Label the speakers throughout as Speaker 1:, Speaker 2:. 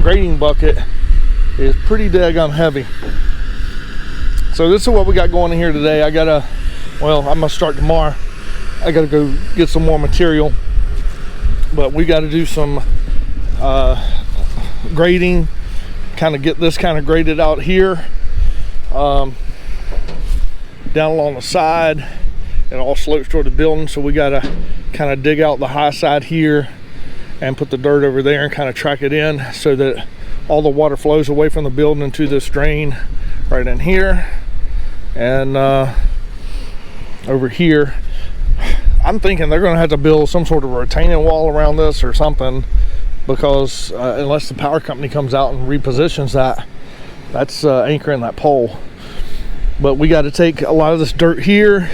Speaker 1: grading bucket is pretty daggone heavy. So this is what we got going in here today. I'm gonna start tomorrow. I gotta go get some more material, but we got to do some grading, kind of get this kind of graded out here, down along the side. It all slopes toward the building, so we got to kind of dig out the high side here and put the dirt over there and kind of track it in so that all the water flows away from the building into this drain right in here. And over here, I'm thinking they're going to have to build some sort of retaining wall around this or something, because unless the power company comes out and repositions that, that's anchoring that pole. But we got to take a lot of this dirt here,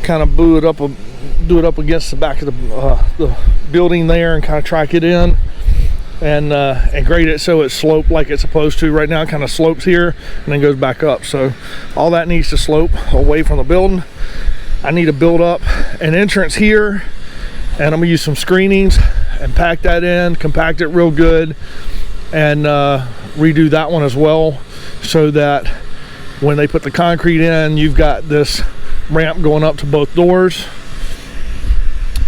Speaker 1: kind of do it up against the back of the building there, and kind of track it in and grade it so it's sloped like it's supposed to. Right now it kind of slopes here and then goes back up, so all that needs to slope away from the building. I need to build up an entrance here, and I'm gonna use some screenings and pack that in, compact it real good, and redo that one as well, so that when they put the concrete in, you've got this ramp going up to both doors.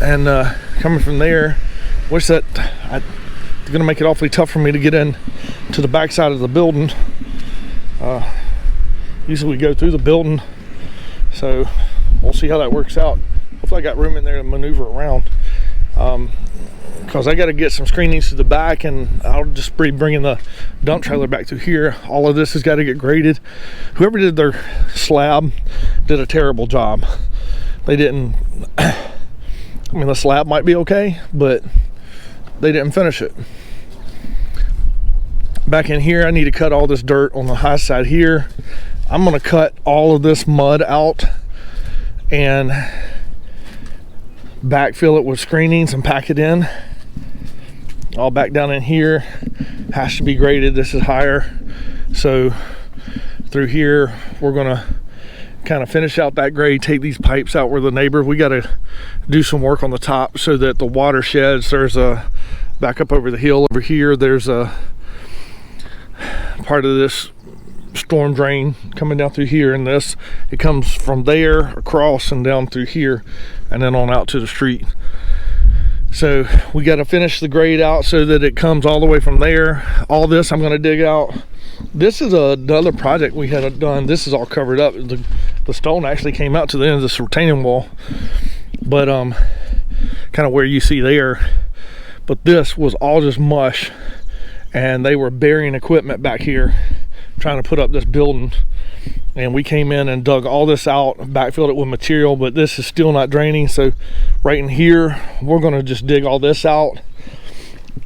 Speaker 1: And coming from there, it's gonna make it awfully tough for me to get in to the back side of the building. Usually we go through the building, so we'll see how that works out. Hopefully I got room in there to maneuver around, because I got to get some screenings to the back, and I'll just be bringing the dump trailer back through here. All of this has got to get graded. Whoever did their slab did a terrible job. They didn't, I mean, the slab might be okay, but they didn't finish it. Back in here, I need to cut all this dirt on the high side here. I'm going to cut all of this mud out and backfill it with screenings and pack it in. All back down in here has to be graded. This is higher, so through here we're gonna kind of finish out that grade, take these pipes out where the neighbor, we got to do some work on the top so that the water sheds. There's a back up over the hill over here, there's a part of this storm drain coming down through here, and this, it comes from there across and down through here and then on out to the street. So we got to finish the grade out so that it comes all the way from there. All this I'm going to dig out. This is another project we had done. This is all covered up. The stone actually came out to the end of this retaining wall, but kind of where you see there. But this was all just mush, and they were burying equipment back here trying to put up this building, and we came in and dug all this out, backfilled it with material, but this is still not draining. So right in here we're going to just dig all this out.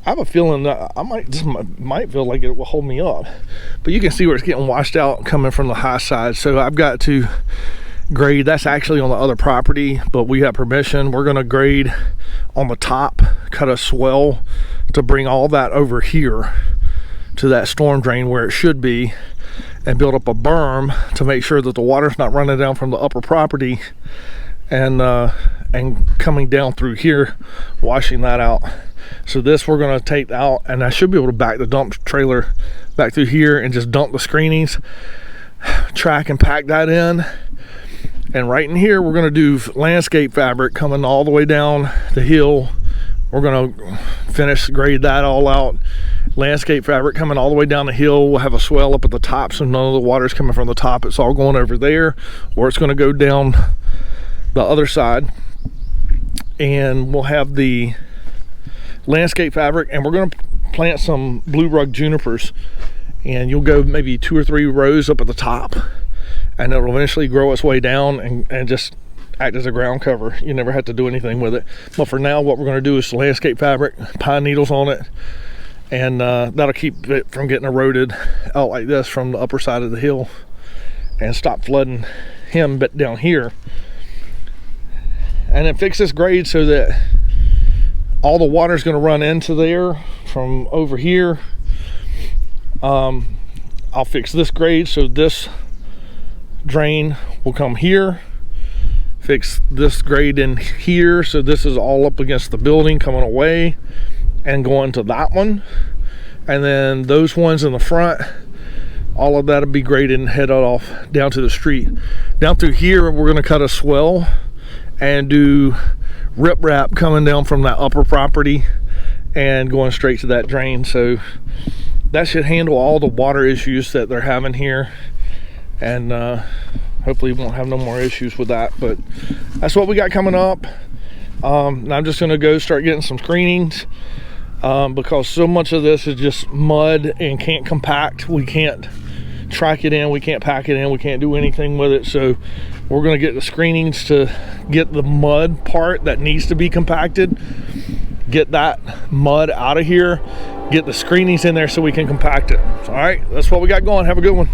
Speaker 1: I have a feeling that this might feel like it will hold me up, but you can see where it's getting washed out coming from the high side. So I've got to grade. That's actually on the other property, but we have permission. We're going to grade on the top, cut a swell to bring all that over here to that storm drain where it should be, and build up a berm to make sure that the water's not running down from the upper property and coming down through here, washing that out. So this we're going to take out, and I should be able to back the dump trailer back through here and just dump the screenings, track and pack that in. And right in here we're going to do landscape fabric coming all the way down the hill. We're going to finish, grade that all out. Landscape fabric coming all the way down the hill. We'll have a swell up at the top, so none of the water's coming from the top. It's all going over there, or it's going to go down the other side. And we'll have the landscape fabric, and we're going to plant some blue rug junipers. And you'll go maybe 2 or 3 rows up at the top, and it'll eventually grow its way down and just act as a ground cover. You never have to do anything with it. But for now, what we're going to do is landscape fabric, pine needles on it, and that'll keep it from getting eroded out like this from the upper side of the hill, and stop flooding him but down here. And then fix this grade so that all the water is going to run into there from over here. I'll fix this grade so this drain will come here, fix this grade in here, so this is all up against the building coming away and going to that one, and then those ones in the front, all of that will be graded and headed off down to the street. Down through here we're going to cut a swell and do riprap coming down from that upper property and going straight to that drain. So that should handle all the water issues that they're having here, and hopefully we won't have no more issues with that. But that's what we got coming up. I'm just going to go start getting some screenings, because so much of this is just mud and can't compact. We can't track it in, we can't pack it in, we can't do anything with it. So we're going to get the screenings to get the mud part that needs to be compacted, get that mud out of here, get the screenings in there so we can compact it. All right, that's what we got going. Have a good one.